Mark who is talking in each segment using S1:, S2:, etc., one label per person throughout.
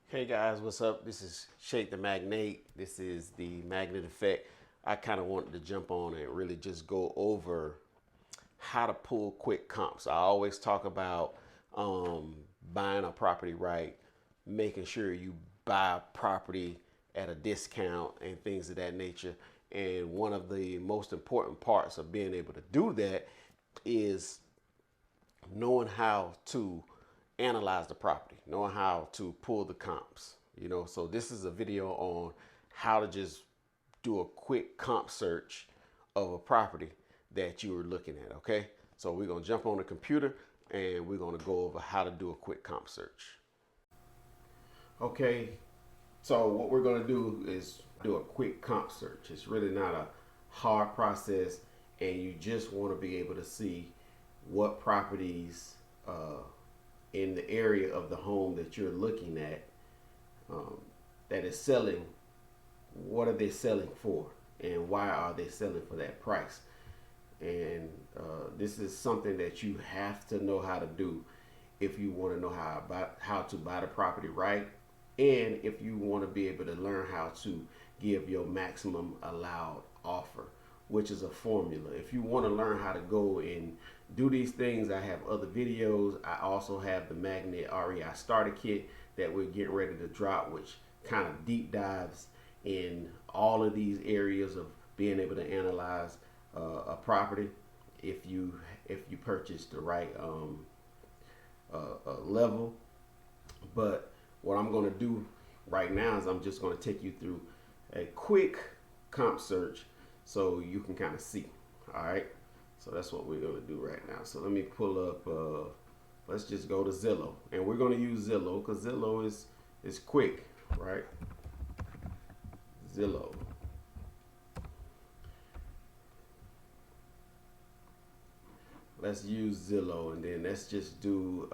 S1: Hey guys, what's up? This is Shake the Magnate. This is the Magnet Effect. I kind of wanted to jump on and really just go over how to pull quick comps. I always talk about buying a property right, making sure you buy a property at a discount and things of that nature. And one of the most important parts of being able to do that is knowing how to analyze the property, knowing how to pull the comps. So this is a video on how to just do a quick comp search of a property that you were looking at. Okay, so we're gonna jump on the computer and we're gonna go over how to do a quick comp search. Okay, so what we're gonna do is do a quick comp search. It's really not a hard process, and you just want to be able to see what properties in the area of the home that you're looking at that is selling. What are they selling for, and why are they selling for that price? And this is something that you have to know how to do if you want to know how to buy the property right, and if you want to be able to learn how to give your maximum allowed offer, which is a formula. If you want to learn how to go and do these things, I have other videos. I also have the Magnet REI Starter Kit that we're getting ready to drop, which kind of deep dives in all of these areas of being able to analyze a property if you purchase the right level. But what I'm going to do right now is I'm just going to take you through a quick comp search so you can kind of see. All right, so that's what we're going to do right now. So let me pull up let's just go to Zillow, and we're going to use Zillow because Zillow is quick, right? Zillow. Let's use Zillow, and then let's just do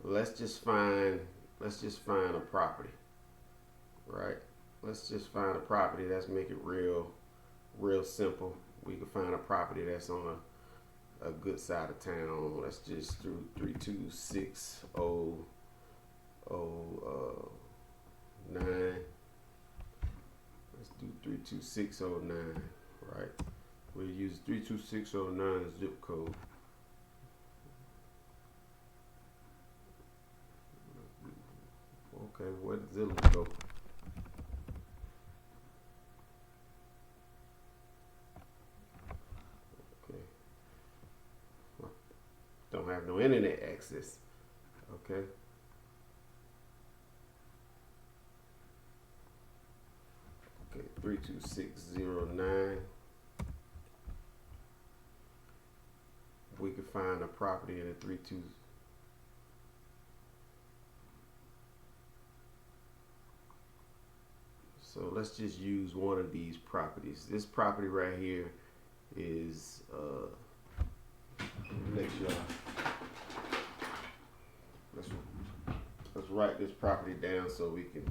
S1: let's just find a property, right? Let's just find a property. Let's make it real simple. We can find a property that's on a good side of town. Let's just do 32609. Let's do 32609, right? We'll use 32609 as zip code. Okay, where did Zillow go? Okay, don't have no internet access. Okay. Okay, 32609. We could find a property in a 32. So let's just use one of these properties. This property right here is make sure let's write this property down so we can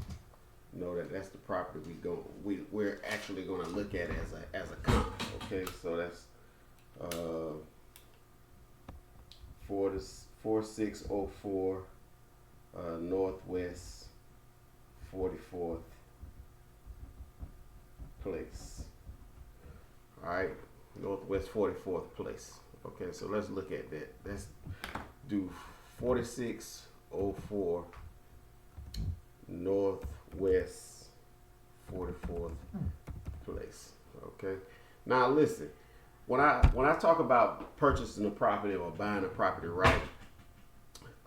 S1: know that that's the property we're actually going to look at as a comp. Okay, so that's 4604 Northwest 44th place. All right, Northwest 44th place. Okay, so let's look at that. Let's do 4604 Northwest 44th place. Okay, now listen. When I talk about purchasing a property or buying a property right,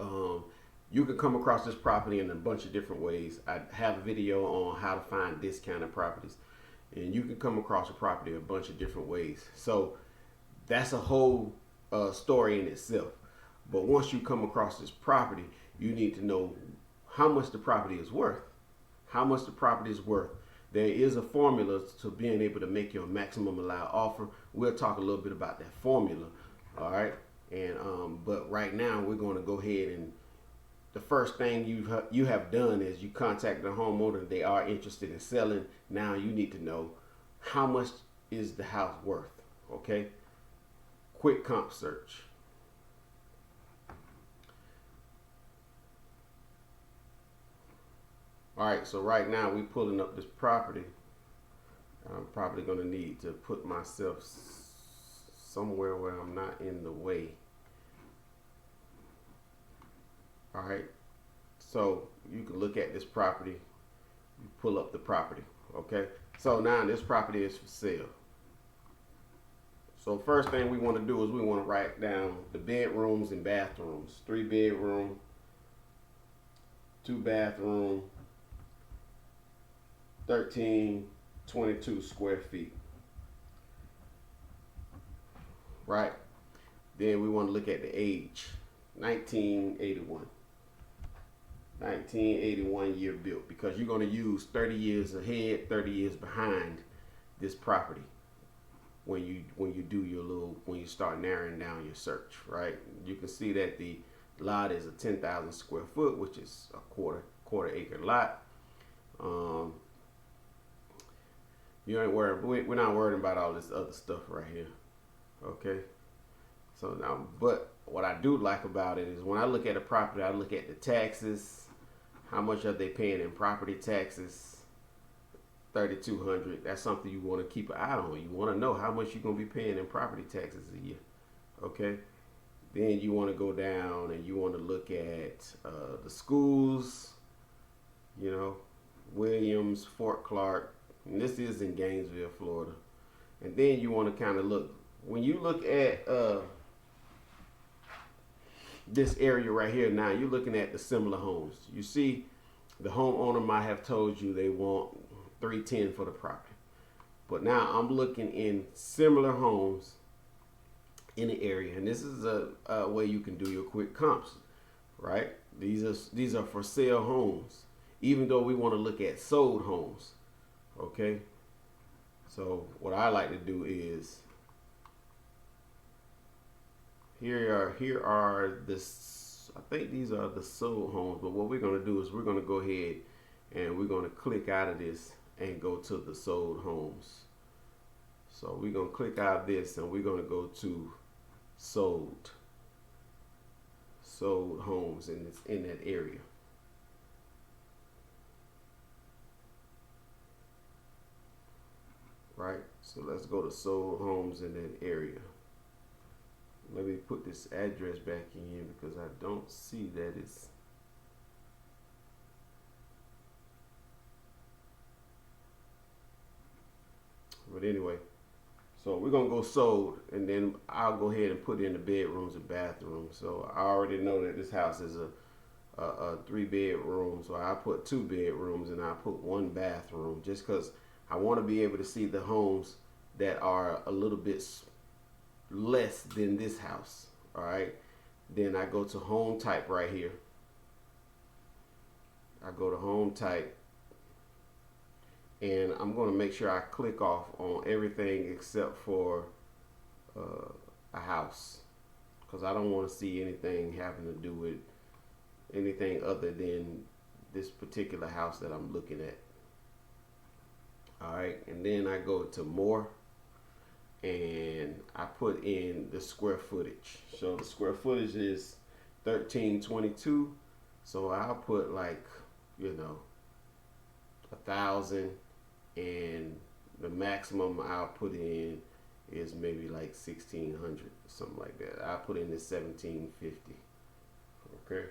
S1: you can come across this property in a bunch of different ways. I have a video on how to find discounted properties, and you can come across a property a bunch of different ways. So that's a whole story in itself. But once you come across this property, you need to know how much the property is worth. How much the property is worth. There is a formula to being able to make your maximum allowed offer. We'll talk a little bit about that formula, all right? And but right now we're going to go ahead, and the first thing you have done is you contact the homeowner. They are interested in selling. Now you need to know how much is the house worth. Okay, quick comp search. All right, so right now we pulling up this property. I'm probably gonna need to put myself somewhere where I'm not in the way. All right, so you can look at this property. You pull up the property. Okay, so now this property is for sale. So first thing we want to do is we want to write down the bedrooms and bathrooms. 3 bedroom, 2 bathroom, 1322 square feet. Right? Then we want to look at the age. 1981. 1981 year built, because you're going to use 30 years ahead, 30 years behind this property when you do your when you start narrowing down your search. Right? You can see that the lot is a 10,000 square foot, which is a quarter acre lot. You ain't worried. We're not worried about all this other stuff right here. Okay. So now, but what I do like about it is when I look at a property, I look at the taxes. How much are they paying in property taxes? 3,200. That's something you want to keep an eye on. You want to know how much you're going to be paying in property taxes a year. Okay. Then you want to go down and you want to look at the schools. You know, Williams, Fort Clark. And this is in Gainesville, Florida. And then you want to kind of look. When you look at this area right here now, you're looking at the similar homes. You see, the homeowner might have told you they want $310 for the property. But now I'm looking in similar homes in the area. And this is a way you can do your quick comps, right? These are for sale homes, even though we want to look at sold homes. Okay, so what I like to do is here are this. I think these are the sold homes, but what we're going to do is we're going to go ahead and we're going to click out of this and go to the sold homes. So we're going to click out of this and we're going to go to sold homes in that area. Right, so let's go to sold homes in that area. Let me put this address back in here because I don't see that it's. But anyway, so we're gonna go sold, and then I'll go ahead and put in the bedrooms and bathrooms. So I already know that this house is a 3 bedroom, so I put 2 bedrooms and I put 1 bathroom just because I want to be able to see the homes that are a little bit less than this house. All right. Then I go to home type right here. I go to home type and I'm going to make sure I click off on everything except for a house, because I don't want to see anything having to do with anything other than this particular house that I'm looking at. All right, and then I go to more and I put in the square footage. So the square footage is 1322. So I'll put like, 1,000, and the maximum I'll put in is maybe like 1,600 or something like that. I'll put in the 1,750. Okay.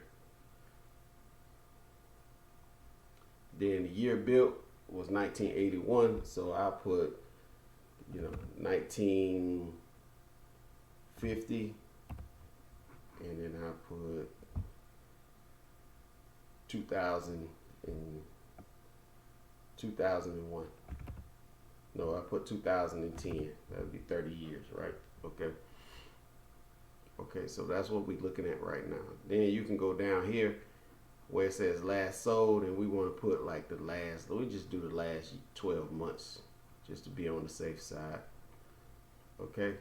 S1: Then the year built was 1981, so I put 1950, and then I put 2001. No, I put 2010. That would be 30 years, right? Okay. Okay, so that's what we're looking at right now. Then you can go down here where it says last sold, and we want to put like the last, we just do the last 12 months just to be on the safe side. Okay,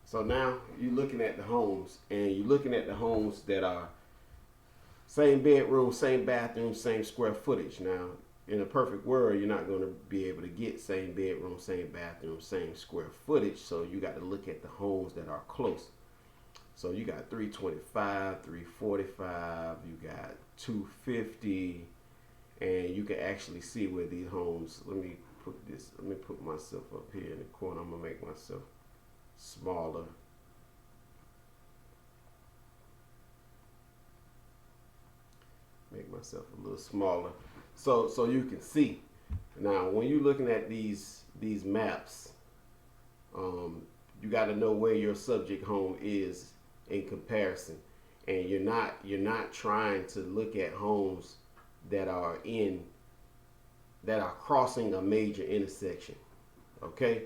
S1: so now you're looking at the homes, and you're looking at the homes that are same bedroom, same bathroom, same square footage. Now in a perfect world, you're not going to be able to get same bedroom, same bathroom, same square footage, so you got to look at the homes that are close. So you got 325, 345, you got 250, and you can actually see where these homes. Let me put myself up here in the corner. I'm gonna make myself smaller. Make myself a little smaller, so you can see. Now, when you're looking at these maps, you got to know where your subject home is in comparison, and you're not trying to look at homes that are crossing a major intersection. Okay,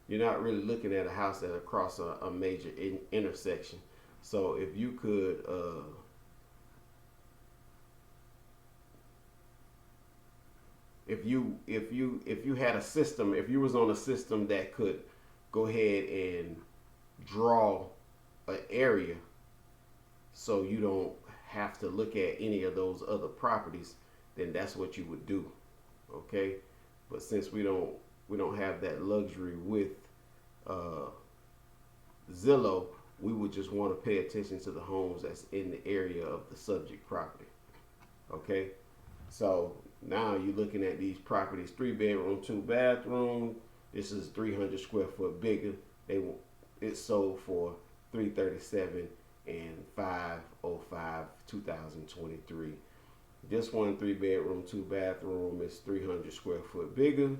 S1: you're not really looking at a house that across a major intersection. So if you could if you had a system, if you was on a system that could go ahead and draw an area so you don't have to look at any of those other properties, then that's what you would do. Okay, but since we don't have that luxury with uh, Zillow, we would just want to pay attention to the homes that's in the area of the subject property. Okay, so now you're looking at these properties: 3 bedroom, 2 bathroom. This is 300 square foot bigger. It sold for 337 and 505 2023. This one, 3 bedroom, 2 bathroom, is 300 square foot bigger.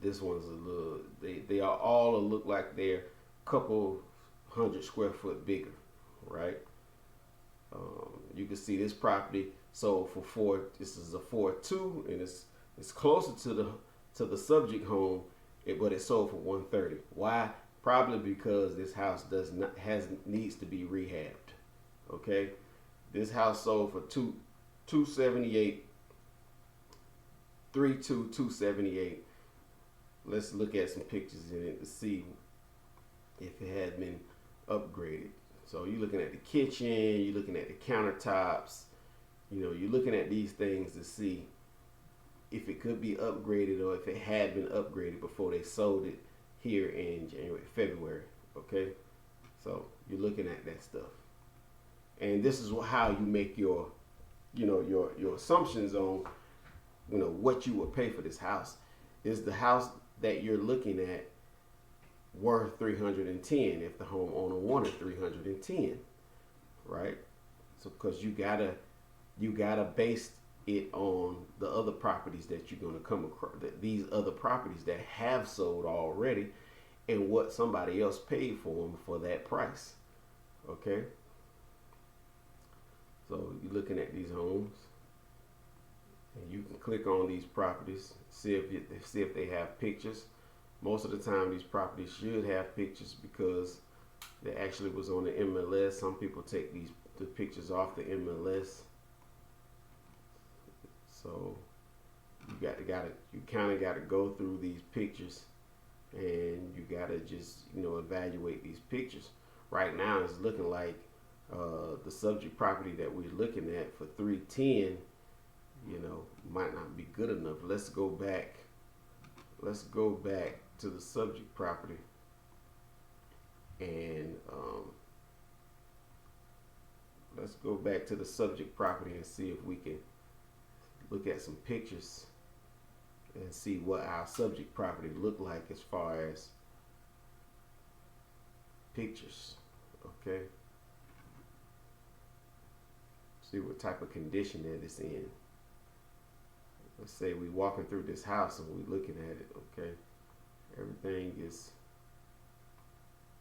S1: This one's a little. They are all look like they're a couple hundred square foot bigger, right? You can see this property sold for four. This is a 4.2, and it's closer to the subject home, but it sold for 130. Why? Probably because this house needs to be rehabbed. Okay, this house sold for 278, 278. Let's look at some pictures in it to see if it had been upgraded. So you're looking at the kitchen, you're looking at the countertops, you're looking at these things to see if it could be upgraded or if it had been upgraded before they sold it here in February. Okay, so you're looking at that stuff, and this is how you make your assumptions on what you would pay for this house. Is the house that you're looking at worth 310 if the homeowner wanted 310, right? So because you gotta base it on the other properties that you're going to come across, these other properties that have sold already, and what somebody else paid for them for that price. Okay, so you're looking at these homes, and you can click on these properties, see if they have pictures. Most of the time, these properties should have pictures because they actually was on the MLS. Some people take the pictures off the MLS. So you kind of got to go through these pictures, and you got to just evaluate these pictures. Right now, it's looking like the subject property that we're looking at for 310, might not be good enough. Let's go back to the subject property, and let's go back to the subject property and see if we can look at some pictures and see what our subject property look like as far as pictures. Okay, see what type of condition that it's in. Let's say we walking through this house and we looking at it. Okay, everything is,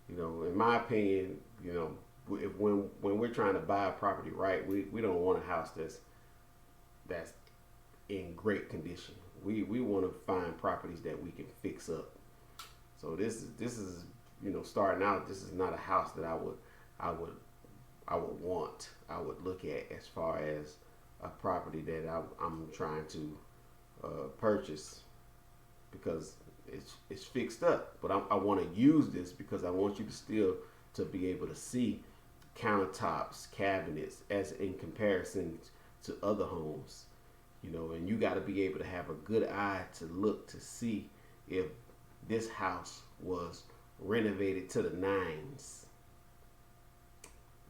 S1: in my opinion, if when we're trying to buy a property, right, we don't want a house that's in great condition. We want to find properties that we can fix up. So this is starting out. This is not a house that I would look at as far as a property that I'm trying to purchase, because it's fixed up. But I want to use this because I want you to still to be able to see countertops, cabinets as in comparison to other homes. And you got to be able to have a good eye to look to see if this house was renovated to the nines.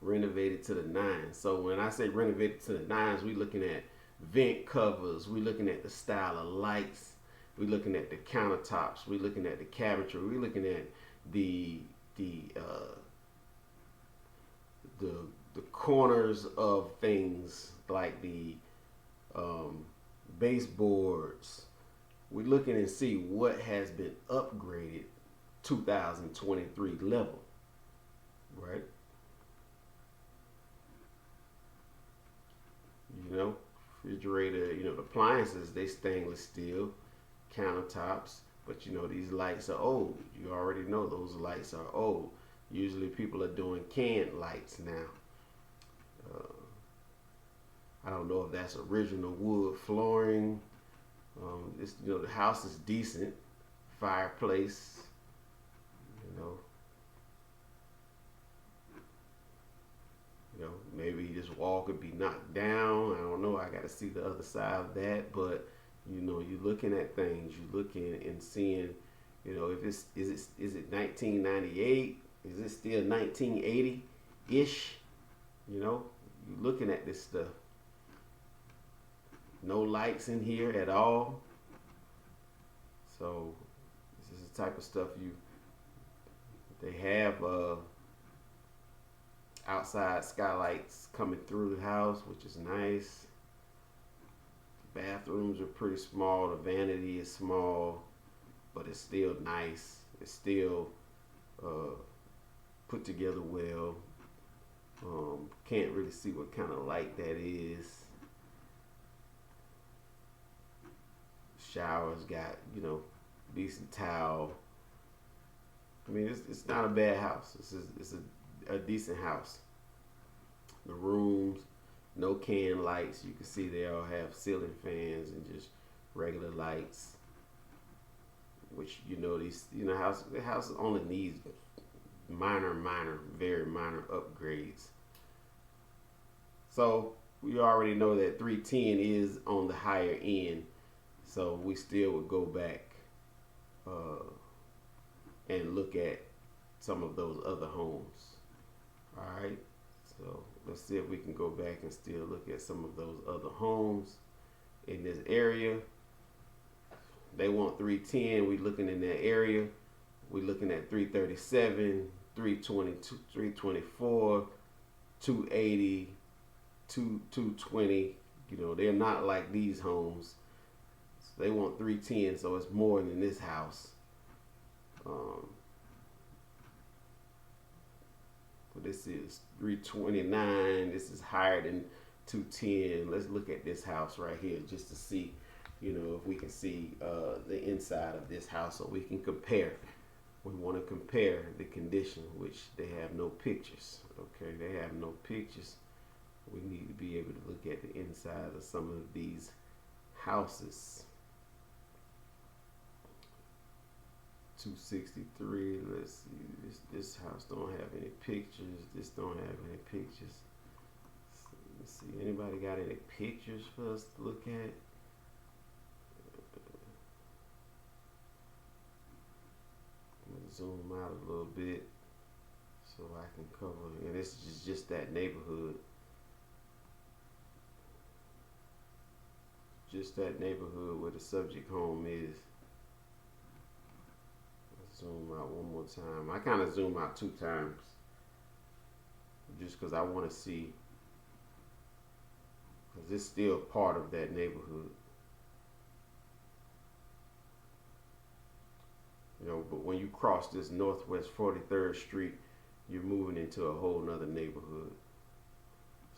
S1: Renovated to the nines. So when I say renovated to the nines, we're looking at vent covers. We're looking at the style of lights. We're looking at the countertops. We're looking at the cabinetry. We're looking at the the uh, the the corners of things like the um, baseboards. We're looking and see what has been upgraded 2023 level, right? You know, refrigerator, the appliances, they stainless steel, countertops, but these lights are old. You already know those lights are old. Usually people are doing canned lights now. Uh, I don't know if that's original wood flooring. The house is decent, fireplace. You know, maybe this wall could be knocked down. I don't know. I got to see the other side of that. But you're looking at things. You're looking and seeing. If is it 1998? Is it still 1980 ish? You're looking at this stuff. No lights in here at all. So this is the type of stuff they have outside skylights coming through the house, which is nice. The bathrooms are pretty small. The vanity is small, but it's still nice. It's still put together well. Can't really see what kind of light that is. Showers got decent towel. I mean, it's not a bad house. It's a decent house. The rooms, no can lights. You can see they all have ceiling fans and just regular lights. Which the house only needs minor, very minor upgrades. So we already know that 310 is on the higher end. So we still would go back and look at some of those other homes. All right. So let's see if we can go back and still look at some of those other homes in this area. They want 310. We looking in that area. We looking at 337, 322, 324, 280, 220. They're not like these homes. They want 310, so it's more than this house. This is 329. This is higher than 210. Let's look at this house right here just to see, if we can see the inside of this house so we can compare. We want to compare the condition, which they have no pictures. Okay, they have no pictures. We need to be able to look at the inside of some of these houses. 263. Let's see. This house don't have any pictures. This don't have any pictures. Let's see. Anybody got any pictures for us to look at? Zoom out a little bit so I can cover. And this is just that neighborhood. Just that neighborhood where the subject home is. Zoom out one more time. I kind of zoom out 2 times just because I want to see, because it's still part of that neighborhood. But when you cross this Northwest 43rd Street, you're moving into a whole nother neighborhood.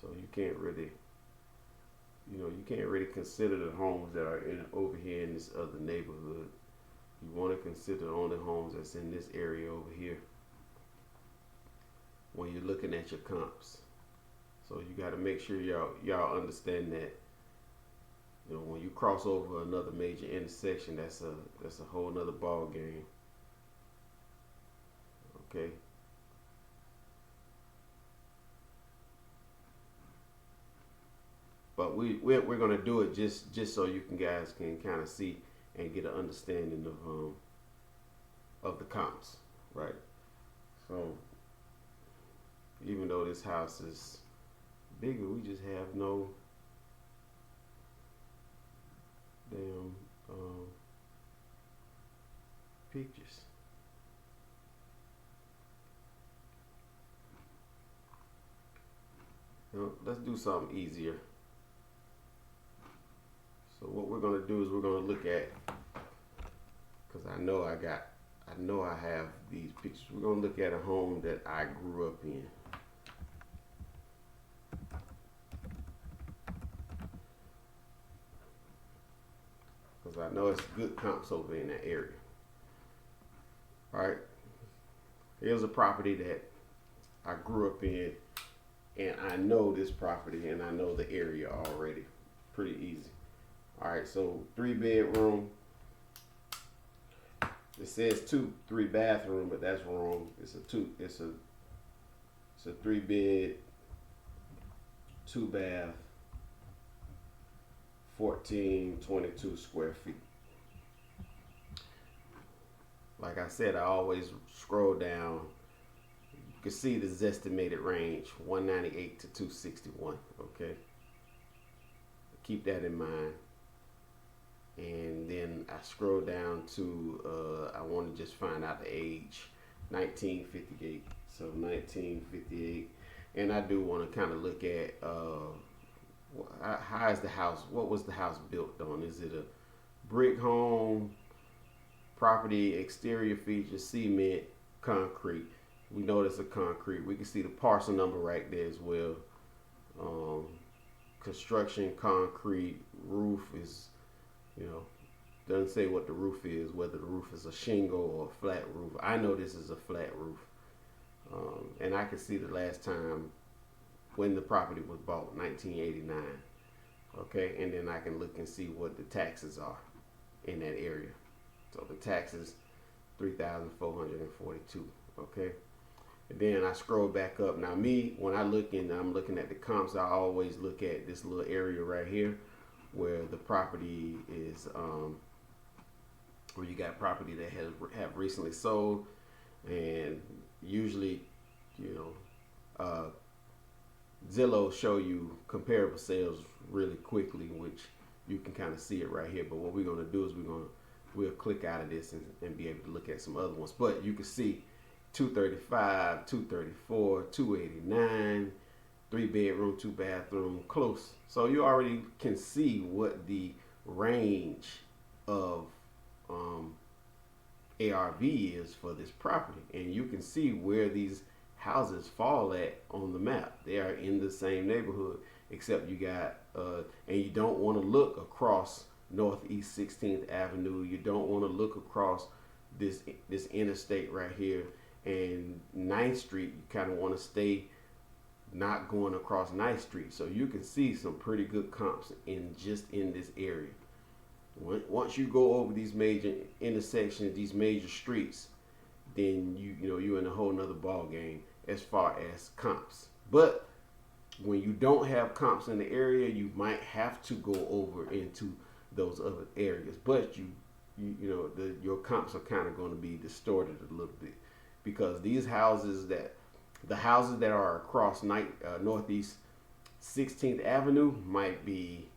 S1: So you can't really, consider the homes that are over here in this other neighborhood. You want to consider only homes that's in this area over here when you're looking at your comps. So you got to make sure y'all understand that. When you cross over another major intersection, that's a whole nother ball game. Okay. But we're gonna do it just so you guys can kind of see and get an understanding of the comps, right? So even though this house is bigger, we just have no do something easier. So what we're gonna do is we're gonna look at, because I know I have these pictures. We're gonna look at a home that I grew up in. Because I know it's good comps over in that area. All right, here's a property that I grew up in, and I know this property and I know the area already. Pretty easy. All right, so 3-bedroom. It says 3-bathroom, but that's wrong. It's a 3-bed, 2-bath, 1422 square feet. Like I said, I always scroll down. You can see the estimated range, 198 to 261. Okay, keep that in mind. And then I scroll down to I want to just find out the age, 1958. So 1958, and I do want to kind of look at how is the house? What was the house built on? Is it a brick home? Property exterior features: cement, concrete. We know it's a concrete. We can see the parcel number right there as well. Construction, concrete. Roof is, doesn't say what the roof is, whether the roof is a shingle or a flat roof. I know this is a flat roof. And I can see the last time when the property was bought, 1989. Okay, and then I can look and see what the taxes are in that area. So the taxes, $3,442. Okay, and then I scroll back up. Now when I'm looking at the comps, I always look at this little area right here where the property is, where you got property that have recently sold, and usually, Zillow show you comparable sales really quickly, which you can kind of see it right here. But what we're going to do is we'll click out of this and be able to look at some other ones. But you can see 235, 234, 289, 3-bedroom, 2-bathroom, close. So you already can see what the range of ARV is for this property, and you can see where these houses fall at on the map. They are in the same neighborhood, except you got and you don't want to look across Northeast 16th Avenue. You don't want to look across this interstate right here and 9th Street. You kind of want to stay not going across 9th Street, so you can see some pretty good comps in this area. Once you go over these major intersections, these major streets, then you're in a whole nother ball game as far as comps. But when you don't have comps in the area, you might have to go over into those other areas. But your comps are kind of going to be distorted a little bit, because the houses that are across Northeast 16th Avenue might be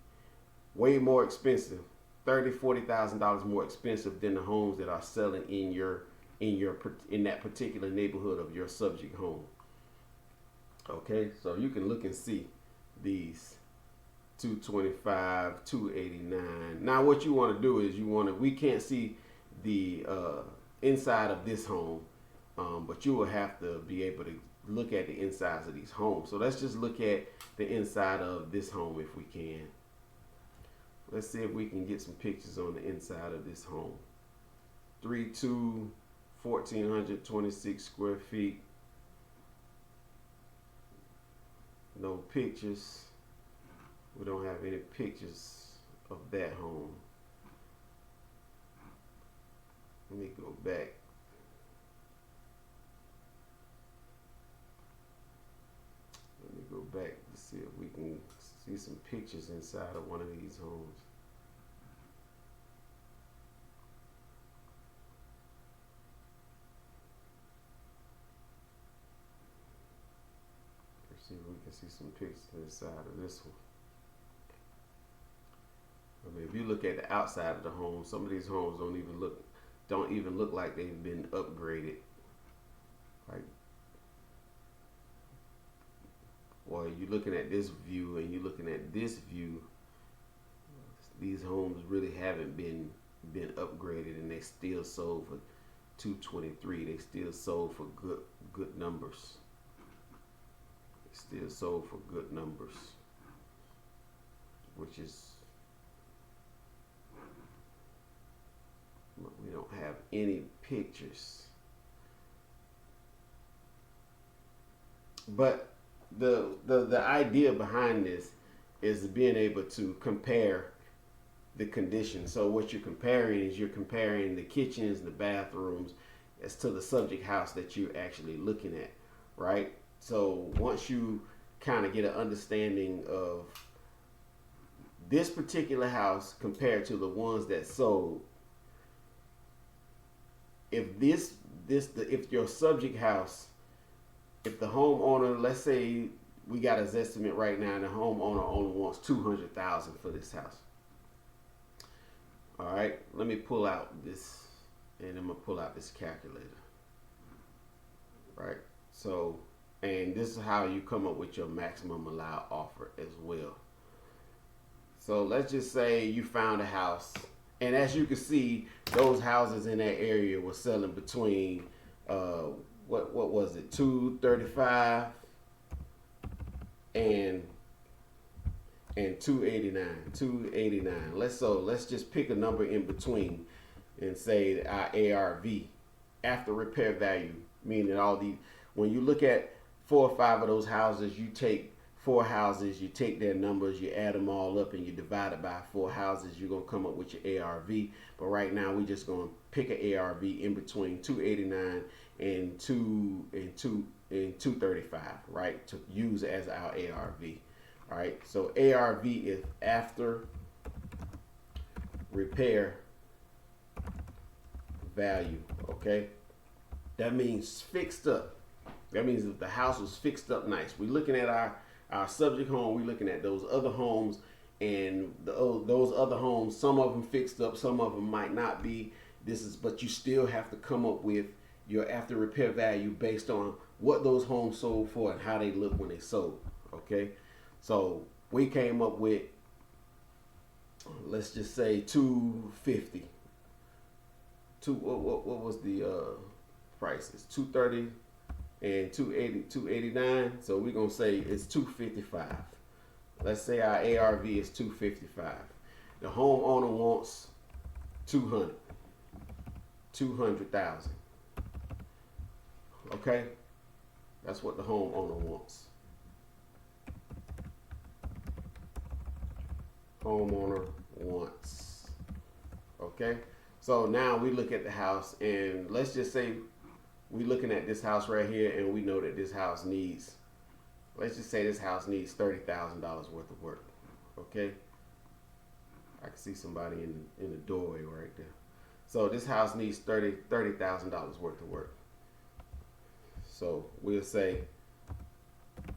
S1: way more expensive, $30,000-$40,000 more expensive than the homes that are selling in that particular neighborhood of your subject home. Okay, so you can look and see these 225, 289. Now what you want to do is we can't see the inside of this home, but you will have to be able to look at the insides of these homes. So let's just look at the inside of this home if we can. Let's see if we can get some pictures on the inside of this home. 3-2, 1,426 square feet. No pictures. We don't have any pictures of that home. Let me go back. To see if we can see some pictures inside of one of these homes. Let's see if we can see some pictures inside of this one. I mean, if you look at the outside of the home, some of these homes don't even look like they've been upgraded. Like or you're looking at this view and you're looking at this view, these homes really haven't been upgraded, and they still sold for 223. They still sold for good numbers. They still sold for good numbers, which is, we don't have any pictures. But the idea behind this is being able to compare the condition. So what you're comparing is you're comparing the kitchens, the bathrooms, as to the subject house that you're actually looking at, right? So once you kind of get an understanding of this particular house compared to the ones that sold, if if your subject house, if the homeowner, let's say we got his estimate right now, and the homeowner only wants $200,000 for this house. All right, let me pull out this, and I'm gonna pull out this calculator. Right, so, and this is how you come up with your maximum allowed offer as well. So let's just say you found a house, and as you can see, those houses in that area were selling between what was it, 235 and 289. Let's just pick a number in between and say our ARV, after repair value, meaning all the, when you look at 4 or 5 of those houses, you take 4 houses, you take their numbers, you add them all up, and you divide it by 4 houses, you're gonna come up with your ARV. But right now we're just gonna pick an ARV in between 289 and 235, right, to use as our ARV. All right, so ARV is after repair value. Okay, that means fixed up. That means if the house was fixed up nice. We're looking at our subject home. We're looking at those other homes, and those other homes, some of them fixed up, some of them might not be. But you still have to come up with your after repair value based on what those homes sold for and how they look when they sold. Okay, so we came up with, let's just say 250. What was the prices? 230 and 289. So we're gonna say it's 255. Let's say our ARV is 255. The homeowner wants 200,000. Okay, that's what the homeowner wants. Homeowner wants. Okay, so now we look at the house, and let's just say we're looking at this house right here, and we know that this house needs, let's just say this house needs $30,000 worth of work. Okay, I can see somebody in the doorway right there. So this house needs $30,000 worth of work. So we'll say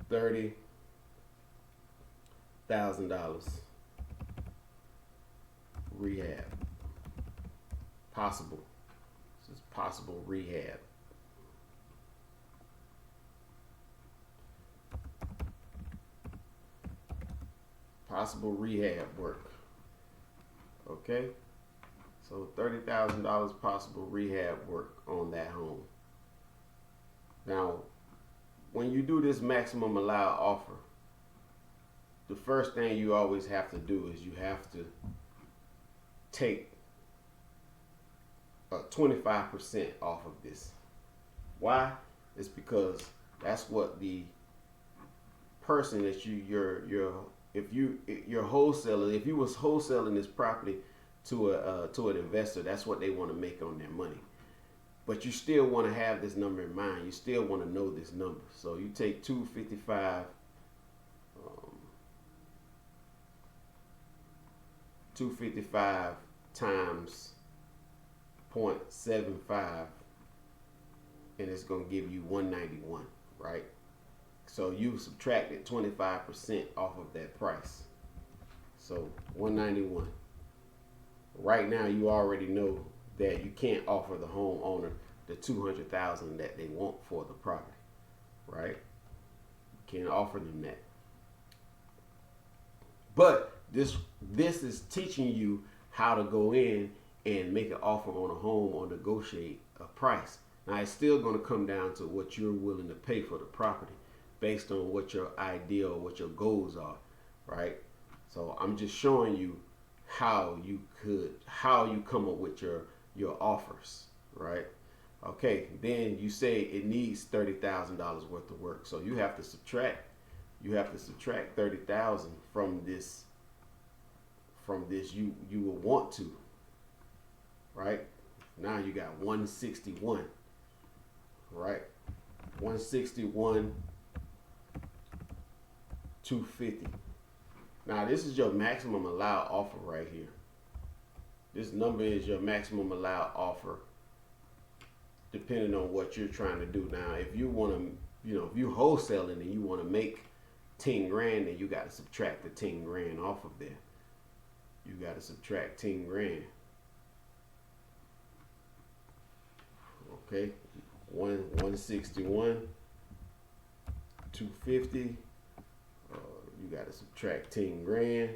S1: $30,000 rehab. Possible. This is possible rehab. Possible rehab work. Okay? So $30,000 possible rehab work on that home. Now, when you do this maximum allowed offer, the first thing you always have to do is you have to take 25% off of this. Why? It's because that's what the person that you're wholesaler, if you was wholesaling this property to an investor, that's what they want to make on their money. But you still want to have this number in mind. You still want to know this number. So you take 255 times 0.75, and it's going to give you 191, right? So you subtracted 25% off of that price. So 191. Right now you already know that you can't offer the homeowner the $200,000 that they want for the property, right? You can offer them that. But this is teaching you how to go in and make an offer on a home or negotiate a price. Now it's still going to come down to what you're willing to pay for the property based on what your idea or what your goals are, right? So I'm just showing you how you come up with your offers, right? Okay, then you say it needs $30,000 worth of work. So you have to subtract 30,000 from this you will want to, right? Now you got 161, right? 161 250. Now this is your maximum allowed offer right here. This number is your maximum allowed offer depending on what you're trying to do. Now if you want to, if you wholesaling and you want to make 10 grand, then you got to subtract the 10 grand off of there. You got to subtract 10 grand. Okay, 161 250. You got to subtract 10 grand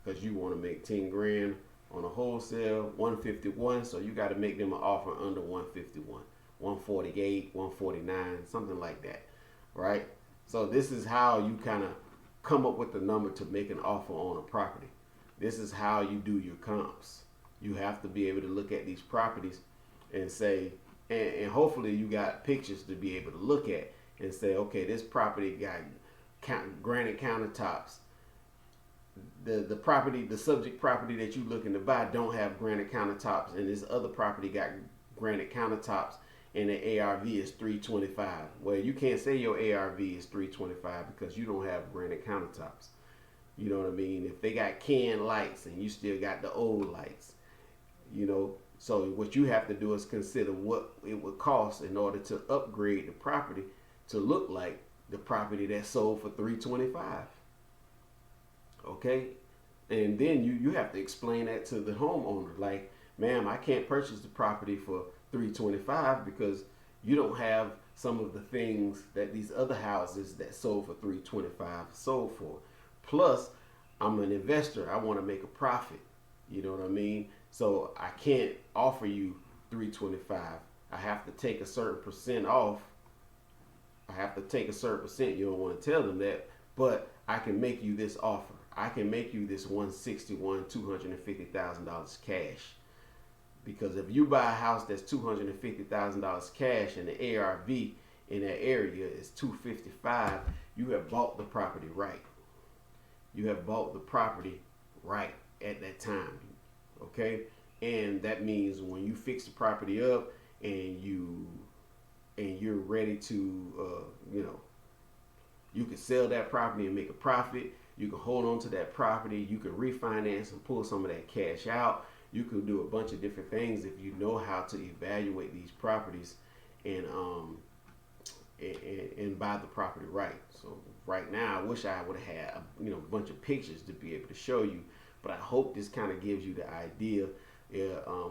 S1: because you want to make 10 grand on a wholesale. 151. So you got to make them an offer under 151, 148, 149, something like that, right? So this is how you kind of come up with the number to make an offer on a property. This is how you do your comps. You have to be able to look at these properties and say, and hopefully you got pictures to be able to look at and say, okay, this property got granite countertops. The subject property that you looking to buy don't have granite countertops, and this other property got granite countertops, and the ARV is 325. Well, you can't say your ARV is 325 because you don't have granite countertops. You know what I mean? If they got can lights and you still got the old lights, so what you have to do is consider what it would cost in order to upgrade the property to look like the property that sold for 325. Okay? And then you have to explain that to the homeowner. Like, ma'am, I can't purchase the property for 325 because you don't have some of the things that these other houses that sold for 325 sold for. Plus, I'm an investor. I want to make a profit. You know what I mean? So I can't offer you 325. I have to take a certain percent off. I have to take a certain percent. You don't want to tell them that, but I can make you this offer. I can make you this $250,000 cash. Because if you buy a house that's $250,000 cash and the ARV in that area is 255, you have bought the property right. You have bought the property right at that time. Okay? And that means when you fix the property up and you're ready to you can sell that property and make a profit. You can hold on to that property. You can refinance and pull some of that cash out. You can do a bunch of different things if you know how to evaluate these properties and buy the property right. So right now, I wish I would have had a bunch of pictures to be able to show you, but I hope this kind of gives you the idea.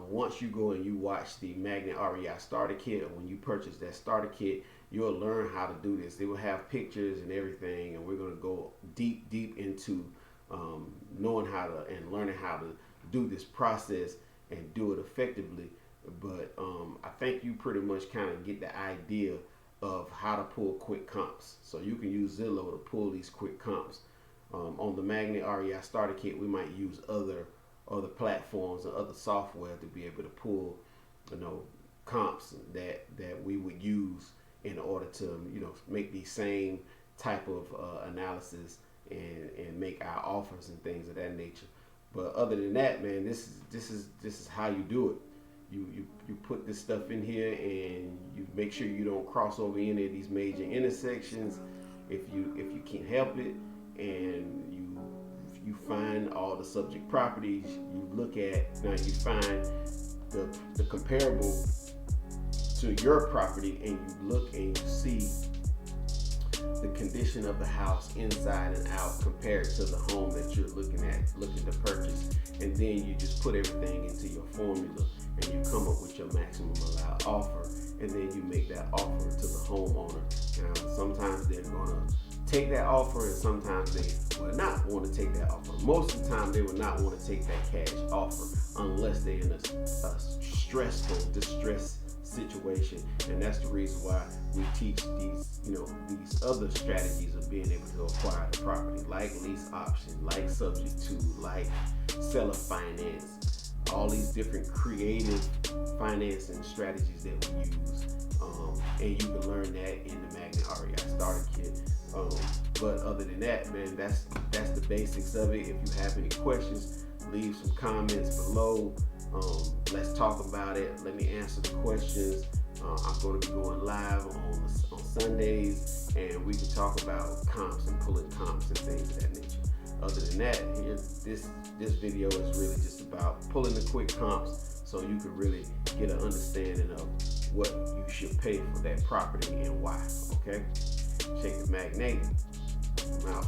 S1: Once you go and you watch the Magnet REI starter kit, or when you purchase that starter kit, you'll learn how to do this. They will have pictures and everything, and we're going to go deep into knowing how to and learning how to do this process and do it effectively. But I think you pretty much kind of get the idea of how to pull quick comps. So you can use Zillow to pull these quick comps. On the Magnet REI starter kit, we might use other platforms or other software to be able to pull comps that we would use in order to make these same type of analysis and make our offers and things of that nature. But other than that, man, this is how you do it. You put this stuff in here and you make sure you don't cross over any of these major intersections if you can't help it, and you find all the subject properties. You look at, now you find the comparable to your property, and you look and you see the condition of the house inside and out compared to the home that you're looking to purchase, and then you just put everything into your formula and you come up with your maximum allowed offer, and then you make that offer to the homeowner. Now, sometimes they're gonna take that offer, and sometimes they will not want to take that offer. Most of the time, they will not want to take that cash offer unless they're in a stressful, distressed situation, and that's the reason why we teach these, these other strategies of being able to acquire the property, like lease option, like subject to, like seller finance, all these different creative financing strategies that we use, and you can learn that in the Magnet REI Starter Kit. But other than that, man, that's the basics of it. If you have any questions, leave some comments below. Let's talk about it. Let me answer the questions. I'm going to be going live on Sundays, and we can talk about comps and pulling comps and things of that nature. Other than that, this video is really just about pulling the quick comps, so you can really get an understanding of what you should pay for that property and why. Okay, shake the magnet. I'm out.